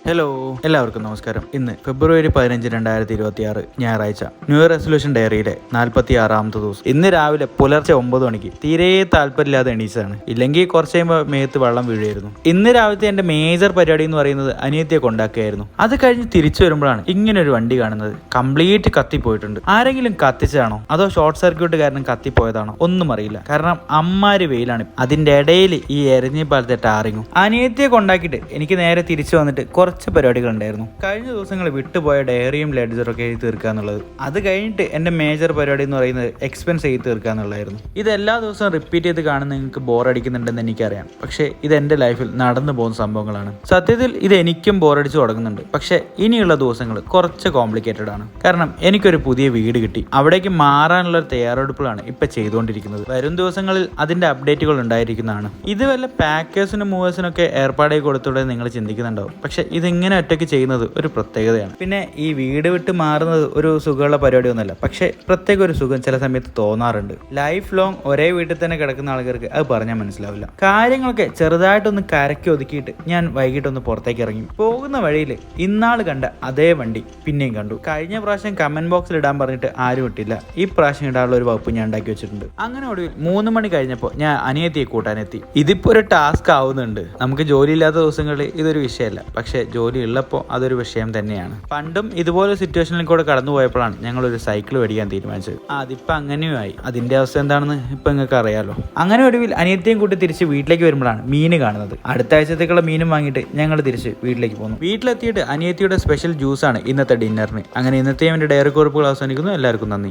Hello, എല്ലാവർക്കും നമസ്കാരം. ഇന്ന് ഫെബ്രുവരി 15, 2026 ഞായറാഴ്ച. ന്യൂ ഇയർ റെസൊല്യൂഷൻ ഡയറിയിലെ 46ാമത്തെ ദിവസം. ഇന്ന് രാവിലെ പുലർച്ചെ 9 മണിക്ക് തീരെ താല്പര്യമില്ലാതെ എണീച്ചതാണ്. ഇല്ലെങ്കിൽ കുറച്ച് കഴിയുമ്പോൾ മേത്ത് വെള്ളം വീഴുമായിരുന്നു. ഇന്ന് രാവിലത്തെ എൻ്റെ മേജർ പരിപാടി എന്ന് പറയുന്നത് അനിയത്തിയെ കൊണ്ടാക്കുകയായിരുന്നു. അത് കഴിഞ്ഞ് തിരിച്ചു വരുമ്പോഴാണ് ഇങ്ങനെ ഒരു വണ്ടി കാണുന്നത്. കംപ്ലീറ്റ് കത്തിപ്പോയിട്ടുണ്ട്. ആരെങ്കിലും കത്തിച്ചാണോ അതോ ഷോർട്ട് സർക്യൂട്ട് കാരണം കത്തിപ്പോയതാണോ ഒന്നും അറിയില്ല. കാരണം അമ്മാര് വെയിലാണ്. അതിൻ്റെ ഇടയിൽ ഈ എരഞ്ഞിപ്പാലത്തെ ടാറിങ്ങും. അനിയത്തിയെ കൊണ്ടാക്കിയിട്ട് എനിക്ക് നേരെ തിരിച്ചു വന്നിട്ട് കുറച്ച് പരിപാടികൾ ഉണ്ടായിരുന്നു. കഴിഞ്ഞ ദിവസങ്ങൾ വിട്ടുപോയ ഡയറിയും ലെഡ്ജറും ഒക്കെ എഴുതി തീർക്കുക എന്നുള്ളത്. അത് കഴിഞ്ഞിട്ട് എൻ്റെ മേജർ പരിപാടി എന്ന് പറയുന്നത് എക്സ്പെൻസ് എഴുതി തീർക്കുക എന്നുള്ളതായിരുന്നു. ഇത് എല്ലാ ദിവസവും റിപ്പീറ്റ് ചെയ്ത് കാണുന്ന നിങ്ങൾക്ക് ബോറടിക്കുന്നുണ്ടെന്ന് എനിക്കറിയാം. പക്ഷേ ഇത് എൻ്റെ ലൈഫിൽ നടന്നു പോകുന്ന സംഭവങ്ങളാണ്. സത്യത്തിൽ ഇത് എനിക്കും ബോറടിച്ച് തുടങ്ങുന്നുണ്ട്. പക്ഷേ ഇനിയുള്ള ദിവസങ്ങൾ കുറച്ച് കോംപ്ലിക്കേറ്റഡ് ആണ്. കാരണം എനിക്കൊരു പുതിയ വീട് കിട്ടി. അവിടേക്ക് മാറാനുള്ള തയ്യാറെടുപ്പുകളാണ് ഇപ്പം ചെയ്തുകൊണ്ടിരിക്കുന്നത്. വരും ദിവസങ്ങളിൽ അതിൻ്റെ അപ്ഡേറ്റുകൾ ഉണ്ടായിരിക്കുന്നതാണ്. ഇത് വല്ല പാക്കേഴ്സിനും മൂവേഴ്സിനൊക്കെ ഏർപ്പാടായി കൊടുത്തൂടെ നിങ്ങൾ ചിന്തിക്കുന്നുണ്ടാവും. പക്ഷേ ഇതിങ്ങനെ ഒറ്റയ്ക്ക് ചെയ്യുന്നത് ഒരു പ്രത്യേകതയാണ്. പിന്നെ ഈ വീട് വിട്ട് മാറുന്നത് ഒരു സുഖമുള്ള പരിപാടി ഒന്നുമല്ല. പക്ഷേ പ്രത്യേക ഒരു സുഖം ചില സമയത്ത് തോന്നാറുണ്ട്. ലൈഫ് ലോങ് ഒരേ വീട്ടിൽ തന്നെ കിടക്കുന്ന ആൾക്കാർക്ക് അത് പറഞ്ഞാൽ മനസ്സിലാവില്ല. കാര്യങ്ങളൊക്കെ ചെറുതായിട്ടൊന്ന് കരക്കി ഒതുക്കിയിട്ട് ഞാൻ വൈകിട്ടൊന്ന് പുറത്തേക്ക് ഇറങ്ങി. പോകുന്ന വഴിയിൽ ഇന്നാൾ കണ്ട അതേ വണ്ടി പിന്നെയും കണ്ടു. കഴിഞ്ഞ പ്രാവശ്യം കമന്റ് ബോക്സിൽ ഇടാൻ പറഞ്ഞിട്ട് ആരും ഇട്ടില്ല. ഈ പ്രാവശ്യം ഇടാനുള്ള ഒരു വകുപ്പ് ഞാൻ ഉണ്ടാക്കി വെച്ചിട്ടുണ്ട്. അങ്ങനെ ഒടുവിൽ 3 മണി കഴിഞ്ഞപ്പോൾ ഞാൻ അനിയത്തിയെ കൂട്ടാനെത്തി. ഇതിപ്പോൾ ഒരു ടാസ്ക് ആവുന്നുണ്ട്. നമുക്ക് ജോലിയില്ലാത്ത ദിവസങ്ങളിൽ ഇതൊരു വിഷയമല്ല. പക്ഷേ ജോലി ഉള്ളപ്പോൾ അതൊരു വിഷയം തന്നെയാണ്. പണ്ടും ഇതുപോലെ സിറ്റുവേഷനിൽ കൂടെ കടന്നു പോയപ്പോഴാണ് ഞങ്ങളൊരു സൈക്കിൾ മേടിക്കാൻ തീരുമാനിച്ചത്. അതിപ്പോൾ അങ്ങനെയുമായി. അതിൻ്റെ അവസ്ഥ എന്താണെന്ന് ഇപ്പം നിങ്ങൾക്ക് അറിയാലോ. അങ്ങനെ ഒടുവിൽ അനിയത്തിയും കൂട്ടി തിരിച്ച് വീട്ടിലേക്ക് വരുമ്പോഴാണ് മീൻ കാണുന്നത്. അടുത്ത ആഴ്ചത്തേക്കുള്ള മീനും വാങ്ങിയിട്ട് ഞങ്ങൾ തിരിച്ച് വീട്ടിലേക്ക് പോകുന്നു. വീട്ടിലെത്തിയിട്ട് അനിയത്തിയുടെ സ്പെഷ്യൽ ജ്യൂസാണ് ഇന്നത്തെ ഡിന്നറിന്. അങ്ങനെ ഇന്നത്തെ എൻ്റെ ഡയറി കുറിപ്പുകൾ അവസാനിക്കുന്നു. എല്ലാവർക്കും നന്ദി.